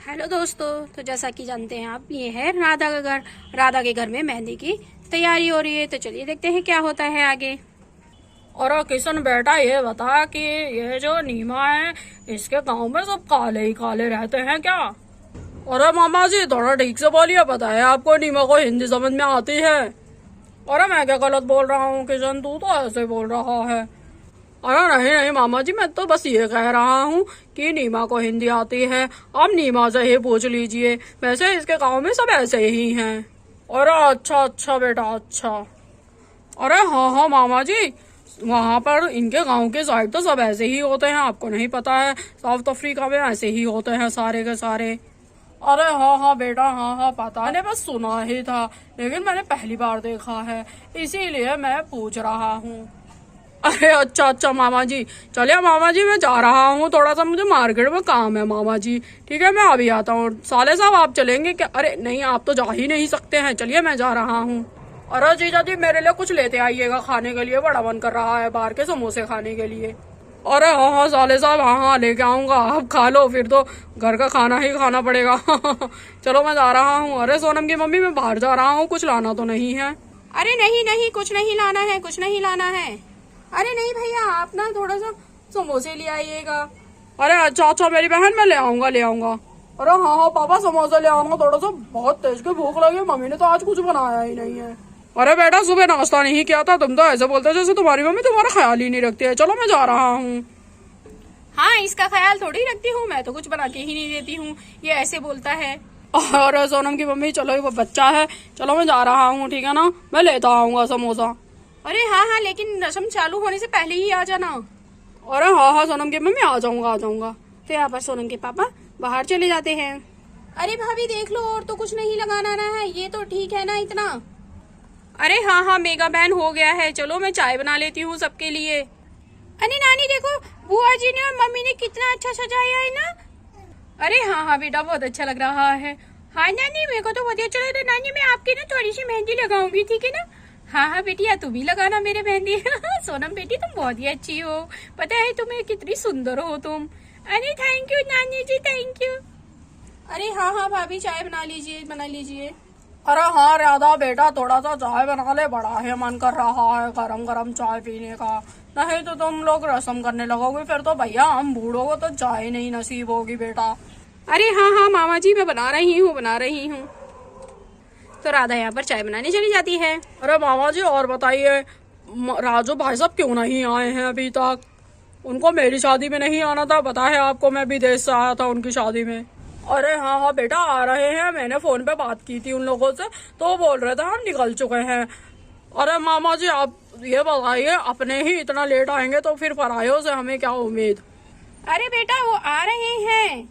Hello दोस्तों, तो जैसा कि जानते हैं आप, ये है राधा का घर। राधा के घर में मेहंदी की तैयारी हो रही है, तो चलिए देखते हैं क्या होता है आगे। और किशन बेटा ये बता कि ये जो नीमा है इसके गांव में सब काले ही काले रहते हैं क्या? अरे मामा जी थोड़ा ठीक से बोलिए, बताए आपको नीमा को हिंदी समझ में आती है? अरे मैं क्या गलत बोल रहा हूँ किशन, तू तो ऐसे बोल रहा है। अरे नहीं नहीं मामा जी, मैं तो बस ये कह रहा हूँ कि नीमा को हिंदी आती है। आप नीमा से ही पूछ लीजिए, वैसे इसके गांव में सब ऐसे ही हैं। अरे अच्छा अच्छा बेटा अच्छा। अरे हाँ हाँ मामा जी, वहाँ पर इनके गांव के साइड तो सब ऐसे ही होते हैं, आपको नहीं पता है? साउथ अफ्रीका में ऐसे ही होते हैं सारे के सारे। अरे हाँ हाँ बेटा, हाँ हाँ पता, मैंने बस सुना ही था, लेकिन मैंने पहली बार देखा है, इसीलिए मैं पूछ रहा हूँ। अरे अच्छा अच्छा मामा जी, चलिए मामा जी मैं जा रहा हूँ, थोड़ा सा मुझे मार्केट में काम है मामा जी। ठीक है मैं अभी आता हूँ। साले साहब आप चलेंगे क्या? अरे नहीं, आप तो जा ही नहीं सकते हैं, चलिए मैं जा रहा हूँ। अरे जीजा जी मेरे लिए कुछ लेते आइएगा खाने के लिए, बड़ा मन कर रहा है बाहर के समोसे खाने के लिए। अरे हाँ हाँ साले साहब, हाँ हाँ लेके आऊंगा, आप खा लो, फिर तो घर का खाना ही खाना पड़ेगा। चलो मैं जा रहा हूँ। अरे सोनम की मम्मी मैं बाहर जा रहा हूँ, कुछ लाना तो नहीं है? अरे नहीं नहीं, कुछ नहीं लाना है, कुछ नहीं लाना है। अरे नहीं भैया, आप ना थोड़ा सा समोसे ले आइएगा। अरे अच्छा अच्छा मेरी बहन, मैं ले आऊंगा ले आऊंगा। अरे हाँ हाँ पापा समोसा ले आऊंगा, थोड़ा सा बहुत तेज की भूख लगी, मम्मी ने तो आज कुछ बनाया ही नहीं है। अरे बेटा सुबह नाश्ता नहीं किया था, तुम तो ऐसे बोलते हो जैसे तुम्हारी मम्मी तुम्हारा ख्याल ही नहीं रखती है। चलो मैं जा रहा हूँ। हाँ, इसका ख्याल थोड़ी रखती हूँ, मैं तो कुछ बना के ही नहीं देती हूँ, ये ऐसे बोलता है। और सोनम की मम्मी चलो वो बच्चा है, चलो मैं जा रहा हूँ, ठीक है ना, मैं लेता आऊंगा समोसा। अरे हाँ हाँ, लेकिन रस्म चालू होने से पहले ही आ जाना। अरे हाँ हाँ सोनम की मम्मी आ जाऊंगा आ जाऊंगा। तो यहाँ पर सोनम के पापा बाहर चले जाते हैं। अरे भाभी देख लो, और तो कुछ नहीं लगाना ना है, ये तो ठीक है ना इतना। अरे हाँ हाँ मेगा बहन, हो गया है, चलो मैं चाय बना लेती हूँ सबके लिए। अरे नानी देखो, बुआ जी ने और मम्मी ने कितना अच्छा सजाया है ना। अरे हाँ हाँ बेटा, बहुत अच्छा लग रहा है। हाँ नानी, मेरे को तो बहुत अच्छा लग रहा है। नानी मैं आपकी ना थोड़ी सी मेहंदी लगाऊंगी, ठीक है ना? हाँ हाँ बेटी, तू भी लगाना मेरे मेहंदी। सोनम बेटी तुम बहुत ही अच्छी हो, पता है तुम्हें कितनी सुंदर हो तुम। अरे थैंक यू नानी जी, थैंक यू। अरे हाँ हाँ भाभी, चाय बना लीजिए बना लीजिए। अरे हाँ राधा बेटा, थोड़ा सा चाय बना ले, बड़ा ही मन कर रहा है गरम गरम चाय पीने का। नहीं तो तुम लोग रसम करने लगोगे, फिर तो भैया हम बूढ़ों को तो चाय नहीं नसीब होगी बेटा। अरे हाँ हाँ मामा जी, मैं बना रही हूँ बना रही हूँ। तो राधा यहाँ पर चाय बनाने चली जाती है। अरे मामा जी और बताइए, राजू भाई साहब क्यों नहीं आए हैं अभी तक? उनको मेरी शादी में नहीं आना था, पता है आपको, मैं विदेश से आया था उनकी शादी में। अरे हाँ हाँ बेटा आ रहे हैं, मैंने फोन पे बात की थी उन लोगों से, तो वो बोल रहे थे हम निकल चुके हैं। अरे मामा जी आप ये बताइए, अपने ही इतना लेट आएंगे तो फिर परायों से हमें क्या उम्मीद? अरे बेटा वो आ रहे हैं,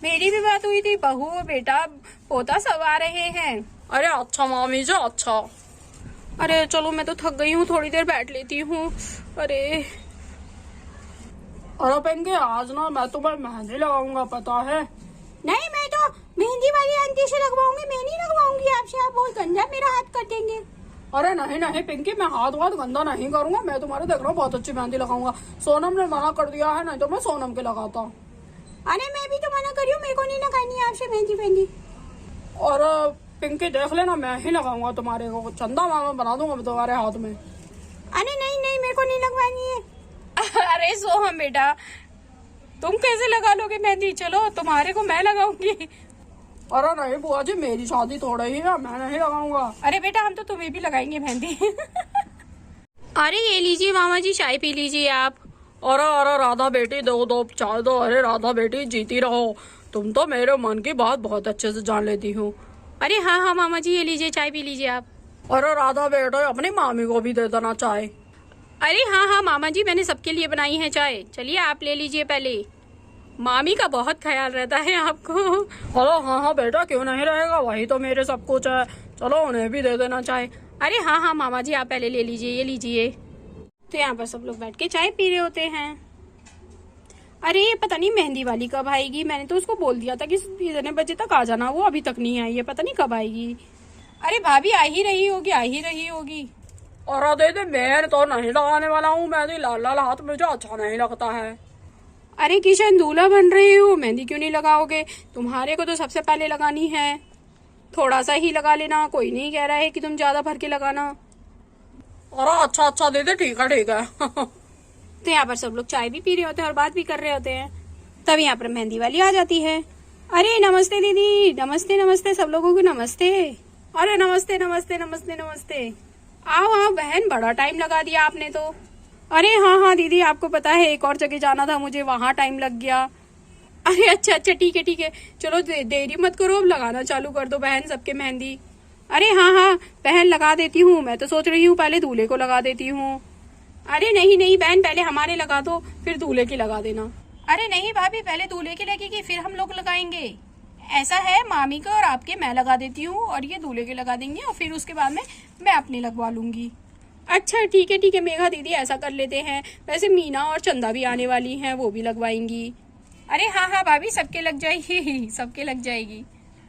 मेरी भी बात हुई थी, बहू बेटा पोता सब आ रहे हैं। अरे अच्छा मामी जी अच्छा। अरे चलो मैं तो थक गई हूँ, थोड़ी देर बैठ लेती हूँ। अरे अरे पेंगे आज ना मैं तुम्हें मेहंदी लगाऊंगा, पता है? नहीं, मैं तो मेहंदी वाली आंटी से लगवाऊंगी, मैं नहीं लगवाऊंगी आपसे, आप बहुत गंदा मेरा हाथ कर देंगे। अरे नहीं नहीं पिंकी, मैं हाथ गंदा नहीं करूंगा, मैं तुम्हारे देख रहा हूँ बहुत अच्छी मेहंदी लगाऊंगा। सोनम ने मना कर दिया है, नहीं तो मैं सोनम के लगाता। अरे मैं भी तो मना करी हूँ, मेरे को नहीं लगानी है आपसे मेहंदी मेहंदी। और पिंकी देख लेना, मैं ही लगाऊंगा तुम्हारे को, चंदा मामा बना दूंगा तुम्हारे हाथ में। अरे नहीं नहीं, मेरे को नहीं लगवानी है। अरे सोहम बेटा, तुम कैसे लगा लोगे मेहंदी? चलो तुम्हारे को मैं लगाऊंगी। अरे नहीं बुआ जी, मेरी शादी थोड़ा ही है, मैं नहीं लगाऊंगा। अरे बेटा हम तो तुम्हें भी लगाएंगे मेहंदी। अरे ये लीजिए मामा जी, चाय पी लीजिए आप। अरे अरे राधा बेटी दो दो चाय दो। अरे राधा बेटी जीती रहो, तुम तो मेरे मन की बात बहुत अच्छे से जान लेती हो। अरे हाँ हाँ मामा जी, ये लीजिए चाय पी लीजिए आप। अरे राधा बेटा अपनी मामी को भी दे देना चाय। अरे हाँ हाँ मामा जी, मैंने सबके लिए बनाई है चाय, चलिए आप ले लीजिए पहले, मामी का बहुत ख्याल रहता है आपको। अरे हाँ हाँ बेटा क्यों नहीं रहेगा, वही तो मेरे सब कुछ है, चलो उन्हें भी दे देना चाय। अरे हाँ हाँ मामा जी, आप पहले ले लीजिए, ये लीजिए। तो यहाँ पर सब लोग बैठ के चाय पी रहे होते हैं। अरे ये पता नहीं मेहंदी वाली कब आएगी, मैंने तो उसको बोल दिया था कि इतने बजे तक आ जाना, वो अभी तक नहीं आई है, पता नहीं कब आएगी। अरे भाभी आ ही रही होगी, आ ही रही होगी। और दे मैं तो नहीं लगाने वाला हूँ, मैं लाल लाल हाथ मुझे अच्छा नहीं लगता है। अरे किशन, दूल्हा बन रहे हो, मेहंदी क्यों नहीं लगाओगे? तुम्हारे को तो सबसे पहले लगानी है। थोड़ा सा ही लगा लेना, कोई नहीं कह रहा है कि तुम ज्यादा भर के लगाना। अरे अच्छा अच्छा दीदी, ठीक है ठीक है। तो यहाँ पर सब लोग चाय भी पी रहे होते हैं और बात भी कर रहे होते हैं। तब यहाँ पर मेहंदी वाली आ जाती है। अरे नमस्ते दीदी, नमस्ते नमस्ते, सब लोगों को नमस्ते। अरे नमस्ते नमस्ते नमस्ते नमस्ते। आओ आओ बहन, बड़ा टाइम लगा दिया आपने तो। अरे हाँ हाँ दीदी, आपको पता है एक और जगह जाना था मुझे, वहां टाइम लग गया। अरे अच्छा अच्छा, ठीक है ठीक है, चलो देरी मत करो, अब लगाना चालू कर दो बहन सबके मेहंदी। अरे हाँ हाँ बहन, लगा देती हूँ। मैं तो सोच रही हूँ पहले दूल्हे को लगा देती हूँ। अरे नहीं नहीं बहन, पहले हमारे लगा दो, फिर दूल्हे की लगा देना। अरे नहीं भाभी, पहले दूल्हे की लगेगी फिर हम लोग लगाएंगे। ऐसा है, मामी को और आपके मैं लगा देती हूँ और ये दूल्हे के लगा देंगे और फिर उसके बाद में मैं अपने लगवा लूंगी। अच्छा ठीक है मेघा दीदी, ऐसा कर लेते हैं। वैसे मीना और चंदा भी आने वाली हैं, वो भी लगवाएंगी। अरे हाँ हाँ भाभी, सबके लग जाएगी, सबके लग जाएगी।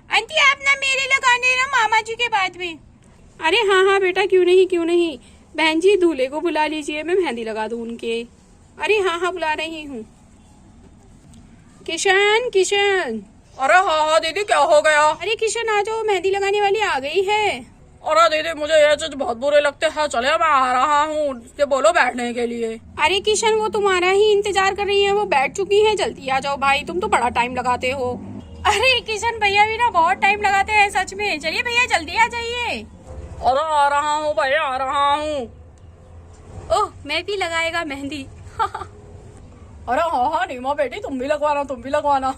आंटी आप ना मेरे लगाने ना, मामा जी के बाद में। अरे हाँ हाँ बेटा, क्यों नहीं। बहन जी दूल्हे को बुला लीजिए, मैं मेहंदी लगा दूं उनके। अरे हाँ हाँ बुला रही हूँ। किशन किशन। अरे हाँ हाँ दीदी, क्या हो गया? अरे किशन आ जाओ, मेहंदी लगाने वाली आ गई है। अरे दीदी, मुझे ये चीज बहुत बुरे लगते हैं। चले मैं आ रहा हूँ, उससे बोलो बैठने के लिए। अरे किशन, वो तुम्हारा ही इंतजार कर रही है, वो बैठ चुकी है, जल्दी आ जाओ भाई, तुम तो बड़ा टाइम लगाते हो। अरे किशन भैया भी ना बहुत टाइम लगाते हैं सच में। चलिए भैया जल्दी आ जाइए। अरे आ रहा हूँ भैया, आ रहा हूँ। ओह, मैं भी लगाएगा मेहंदी। अरे हाँ हाँ नीमा बेटी, तुम भी लगवाना।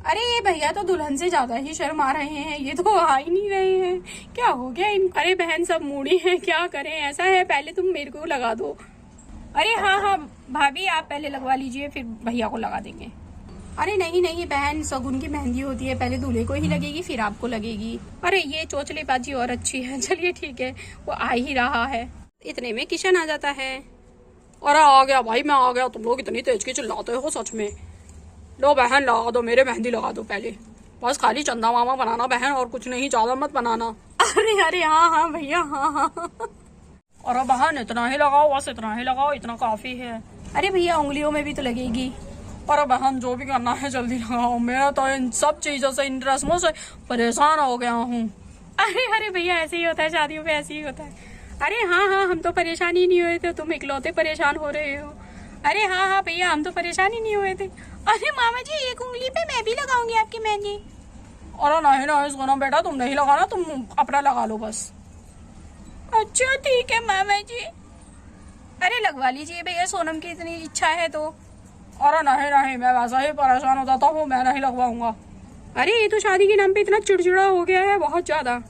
अरे ये भैया तो दुल्हन से ज्यादा ही शर्मा रहे हैं, ये तो आ ही नहीं रहे हैं। क्या हो गया इन? अरे बहन सब मूडी हैं, क्या करें। ऐसा है, पहले तुम मेरे को लगा दो। अरे हाँ हाँ भाभी, आप पहले लगवा लीजिए, फिर भैया को लगा देंगे। अरे नहीं बहन, सगुन की मेहंदी होती है, पहले दूल्हे को ही लगेगी फिर आपको लगेगी। अरे ये चोचलेबाजी और अच्छी है। चलिए ठीक है, वो आ ही रहा है। इतने में किशन आ जाता है। अरे आ गया भाई, मैं आ गया। तुम लोग इतनी तेज की चिल्लाते हो सच में। लो बहन लगा दो, मेरे मेहंदी लगा दो पहले। बस खाली चंदा मामा बनाना बहन, और कुछ नहीं, ज्यादा मत बनाना। अरे हाँ भैया, हाँ। अरे बहन इतना ही लगाओ, बस इतना ही लगाओ, इतना काफी है। अरे भैया उंगलियों में भी तो लगेगी। अरे बहन जो भी करना है जल्दी लगाओ, मैं तो इन सब चीजों से, इन रस्मों से परेशान हो गया हूँ। अरे भैया, ऐसे ही होता है, शादियों में ऐसे ही होता है। अरे हाँ हम तो परेशान ही नहीं हुए थे, तुम इकलौते परेशान हो रहे हो। अरे हाँ भैया, हम तो परेशान ही नहीं हुए थे। अरे मामा जी, एक उंगली पे मैं भी लगाऊंगी आपकी मेहंदी। अरे नहीं सोनम बेटा, तुम नहीं लगाना, तुम अपना लगा लो बस। अच्छा ठीक है मामा जी। अरे लगवा लीजिए भैया, सोनम की इतनी इच्छा है तो। अरे नहीं, मैं वैसा ही परेशान हो जाता हूँ, मैं नहीं लगवाऊंगा। अरे ये तो शादी के नाम पे इतना चिड़चिड़ा हो गया है, बहुत ज्यादा।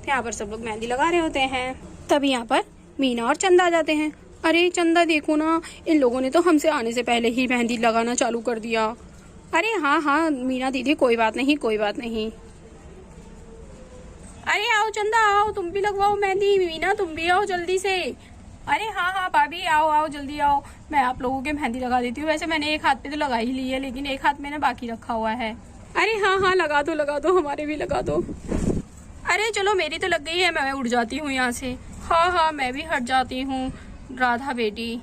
यहाँ पर सब लोग मेहंदी लगा रहे होते हैं। तब यहाँ पर मीना और चंदा आ जाते हैं। अरे चंदा देखो ना, इन लोगों ने तो हमसे आने से पहले ही मेहंदी लगाना चालू कर दिया। अरे हाँ मीना दीदी, कोई बात नहीं। अरे आओ चंदा, आओ तुम भी लगवाओ मेहंदी। मीना तुम भी आओ जल्दी से। अरे हाँ भाभी, आओ जल्दी आओ, मैं आप लोगों के मेहंदी लगा देती हूँ। वैसे मैंने एक हाथ पे तो लगा ही ली है, लेकिन एक हाथ मैंने बाकी रखा हुआ है। अरे हाँ लगा दो, हमारे भी लगा दो। अरे चलो, मेरी तो लग गई है, मैं उड़ जाती हूँ यहाँ से। हाँ मैं भी हट जाती हूँ, राधा बेटी।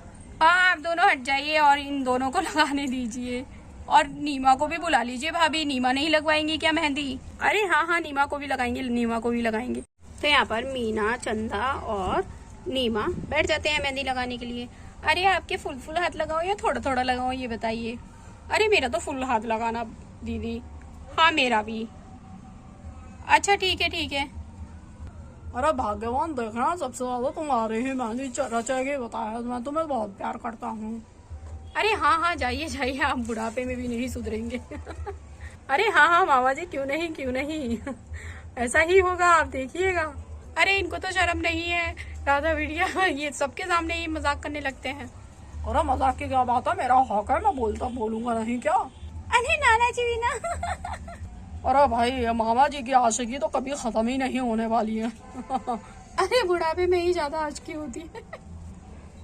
हाँ आप दोनों हट जाइए और इन दोनों को लगाने दीजिए। और नीमा को भी बुला लीजिए भाभी, नीमा नहीं लगवाएंगी क्या मेहंदी? अरे हाँ नीमा को भी लगाएंगे। तो यहाँ पर मीना, चंदा और नीमा बैठ जाते हैं मेहंदी लगाने के लिए। अरे आपके फुल हाथ लगाओ या थोड़ा लगाओ, ये बताइए। अरे मेरा तो फुल हाथ लगाना दीदी। हाँ मेरा भी। अच्छा ठीक है। अरे भाग्यवान, देखना सबसे ज्यादा तुम्हारे ही मेहंदी रचेगी, बताया मैं तुम्हें बहुत प्यार करता हूँ। अरे हाँ जाइए, आप बुढ़ापे में भी नहीं सुधरेंगे। अरे हाँ मामा जी, क्यों नहीं। ऐसा ही होगा, आप देखिएगा। अरे इनको तो शर्म नहीं है, राधा बिटिया ये सबके सामने ही मजाक करने लगते हैं। अरे मजाक की क्या बात है, मेरा हक है, मैं बोलूंगा नहीं क्या? अरे नाना जी भी ना। अरे भाई, मामा जी की आशिकी तो कभी खत्म ही नहीं होने वाली है। अरे बुढ़ापे में ही ज्यादा आशिकी होती है।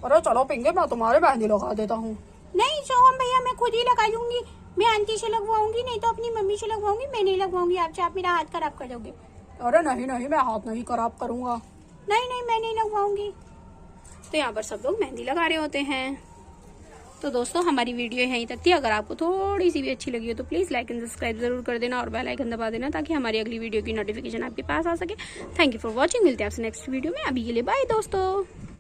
अरे चलो पिंगे, मैं तुम्हारे मेहंदी लगा देता हूँ। नहीं सोहम भैया, मैं खुद ही लगा लूंगी। मैं आंटी से लगवाऊंगी, नहीं तो अपनी मम्मी से लगवाऊंगी। मैं नहीं लगवाऊंगी आपसे, आप मेरा हाथ खराब कर दोगे। अरे नहीं, मैं हाथ नहीं खराब करूंगा। नहीं मैं नहीं लगवाऊंगी। तो यहाँ पर सब लोग मेहंदी लगा रहे होते हैं। तो दोस्तों हमारी वीडियो यहीं तक थी। अगर आपको थोड़ी सी भी अच्छी लगी हो तो प्लीज़ लाइक एंड सब्सक्राइब जरूर कर देना और बेल आइकन दबा देना ताकि हमारी अगली वीडियो की नोटिफिकेशन आपके पास आ सके। Thank you for watching. मिलते हैं आपसे नेक्स्ट वीडियो में। अभी के लिए बाय दोस्तों।